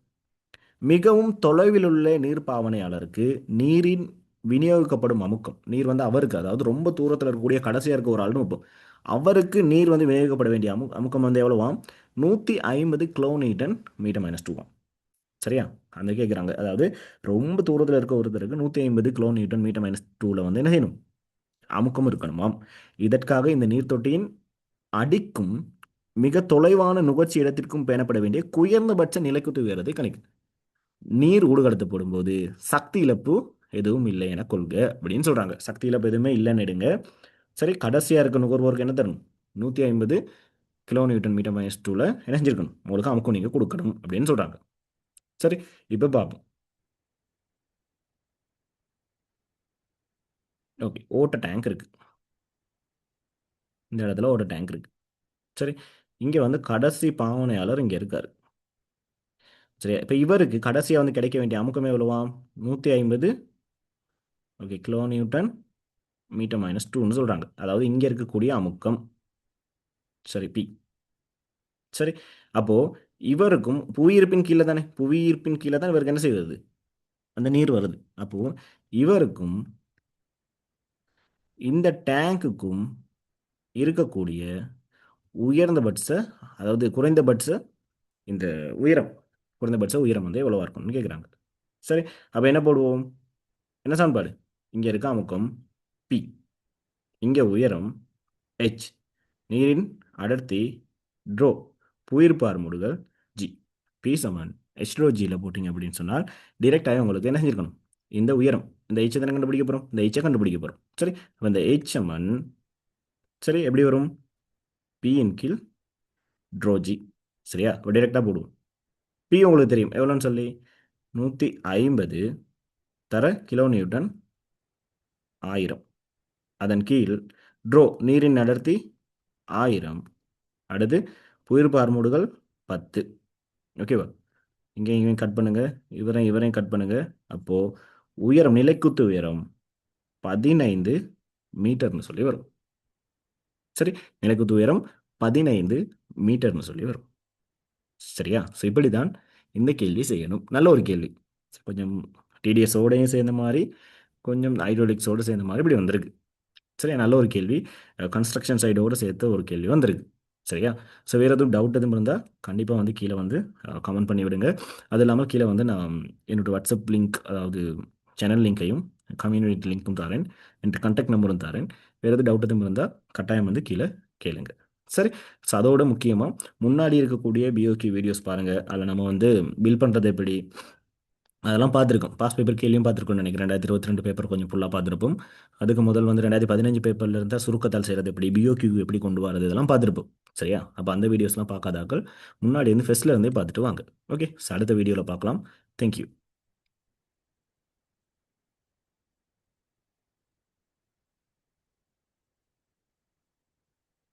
மிகவும் தொலைவில் உள்ள நீர் பாவனையாளருக்கு நீரின் விநியோகிக்கப்படும் அமுக்கம் நீர் வந்து அவருக்கு அதாவது ரொம்ப தூரத்தில் இருக்கக்கூடிய கடைசியாக இருக்க ஒரு ஆள்னு வைப்போம். அவருக்கு நீர் வந்து விநியோகிக்கப்பட வேண்டிய அமுக்கம் வந்து எவ்வளவாம் 150 கிலோமீட்டர் மீட்டர் மைனஸ் டூவாம். சரியா? அந்த கேட்குறாங்க. அதாவது ரொம்ப தூரத்தில் இருக்க ஒருத்தருக்கு 150 கிலோ நியூட்டன் மீட்டர் மைனஸ் டூவில் வந்து என்ன செய்யணும்? அமுக்கம் இருக்கணுமாம். இதற்காக இந்த நீர்த்தொட்டியின் அடிக்கும் மிக தொலைவான நுகர்ச்சி இடத்திற்கும் பேணப்பட வேண்டிய குறைந்தபட்ச நிலைக்குத்து உயரத்தை கணிக்கும். நீர் ஊடுகடத்தப்படும் போது சக்தி இழப்பு எதுவும் இல்லை என கொள்க அப்படின்னு சொல்றாங்க. சக்தி இழப்பு எதுவுமே இல்லைன்னு எடுங்க. சரி, கடைசியா இருக்க நுகர்வோருக்கு என்ன தரணும்? 150 கிலோ நியூட்டன் மீட்டர் மைனஸ் டூவில் என்ன செஞ்சிருக்கணும்? உங்களுக்கு அமுக்கம் நீங்க கொடுக்கணும் அப்படின்னு சொல்றாங்க. சரி, இப்போ பார்ப்போம். ஓகே, ஓட்ட டேங்க் இருக்கு. இந்த இடத்துல ஒரு டேங்க் இருக்கு. சரி, இங்க வந்து கடைசி பாவனையாளர் இங்க இருக்காரு. சரி, இப்போ இவருக்கு கடைசியா வந்து கிடைக்க வேண்டிய அமுக்கம் எவ்வளவாம்? 150 okay kilo newton metre minus டூன்னு சொல்றாங்க. அதாவது இங்க இருக்கக்கூடிய அமுக்கம். சரி, பி. சரி, அப்போ இவருக்கும் புவியீர்ப்பின் கீழே தானே, புவியீர்ப்பின் கீழே தான் இவருக்கு என்ன செய்வது? அந்த நீர் வருது. அப்போ இவருக்கும் இந்த டேங்குக்கும் இருக்கக்கூடிய உயர்ந்தபட்ச, அதாவது குறைந்தபட்ச இந்த உயரம், குறைந்தபட்ச உயரம் வந்து எவ்வளவா இருக்கும்னு கேட்குறாங்க. சரி, அப்போ என்ன போடுவோம்? என்ன சமன்பாடு? இங்கே இருக்க அமுக்கம் பி, இங்கே உயரம் ஹெச், நீரின் அடர்த்தி ட்ரோ, புவியீர்ப்பு மூடுகள் ஜி. பி சமன் ஹெச் ரோ ஜியில் போட்டிங்க அப்படின்னு சொன்னால் டிரெக்டாக உங்களுக்கு என்ன செஞ்சிருக்கணும்? இந்த உயரம், இந்த ஹெச் தானே கண்டுபிடிக்க போகிறோம், இந்த ஹெச்சை கண்டுபிடிக்க போகிறோம். சரி, அப்போ இந்த ஹெச் சமன் சரி எப்படி வரும்? பி இன் கீழ் ட்ரோ ஜி. சரியா? இப்போ டிரெக்டாக போடுவோம். பி உங்களுக்கு தெரியும் எவ்வளோன்னு சொல்லி, 150 தர கிலோ நியூட்டன் 1000. அதன் கீழ் ட்ரோ நீரின் அடர்த்தி 1000. அடுத்து புவியீர்ப்பு ஆர்மூடுகள் 10. ஓகேவா? இங்கே இவன் கட் பண்ணுங்க, இவரையும் கட் பண்ணுங்க. அப்போ உயரம், நிலைக்குத்து உயரம் 15 மீட்டர்னு சொல்லி வரும். சரி, நிலைக்குத்து உயரம் 15 மீட்டர்னு சொல்லி வரும். சரியா? ஸோ இப்படி தான் இந்த கேள்வி செய்யணும். நல்ல ஒரு கேள்வி. கொஞ்சம் டிடிஎஸோடையும் சேர்ந்த மாதிரி, கொஞ்சம் ஹைட்ரோலிக்ஸோடு சேர்ந்த மாதிரி இப்படி வந்திருக்கு. சரியா? நல்ல ஒரு கேள்வி. கன்ஸ்ட்ரக்ஷன் சைடோடு சேர்த்து ஒரு கேள்வி வந்திருக்கு. சரியா? ஸோ வேறு எதுவும் டவுட் எதுவும் இருந்தால் கண்டிப்பாக வந்து கீழே வந்து கமெண்ட் பண்ணி விடுங்க. அது இல்லாமல் கீழே வந்து நான் என்னோட வாட்ஸ்அப் லிங்க், அதாவது சேனல் லிங்க்கையும் கம்யூனிட்டி லிங்க்கும் தரேன், என் கான்டாக்ட் நம்பரும் தரேன். வேறு எதுவும் டவுட் எதுவும் இருந்தால் கட்டாயம் வந்து கீழே கேளுங்க. சரி, ஸோ அதோட முக்கியமாக முன்னாடி இருக்கக்கூடிய பிஓக்யூ வீடியோஸ் பாருங்கள். அதில் நம்ம வந்து பில் பண்ணுறது எப்படி அதெல்லாம் பார்த்துருக்கோம். பாஸ் பேப்பர் கேள்வியும் பார்த்துருக்கோம்னு நினைக்கிறேன். 2022 பேப்பர் கொஞ்சம் ஃபுல்லாக பார்த்துருப்போம். அதுக்கு முதல் வந்து 2015 பேப்பரில் இருந்தால் சுருக்கத்தால் செய்கிறது எப்படி, பிஓக்யூ எப்படி கொண்டு வரது, இதெல்லாம் பார்த்துருப்போம். சரியா? அப்போ அந்த வீடியோஸ்லாம் பார்க்காதாக்கள் முன்னாடி வந்து ஃபெஸ்ட்டில் இருந்தே பார்த்துட்டு வாங்க. ஓகே, அடுத்த வீடியோவில் பார்க்கலாம். தேங்க்யூ.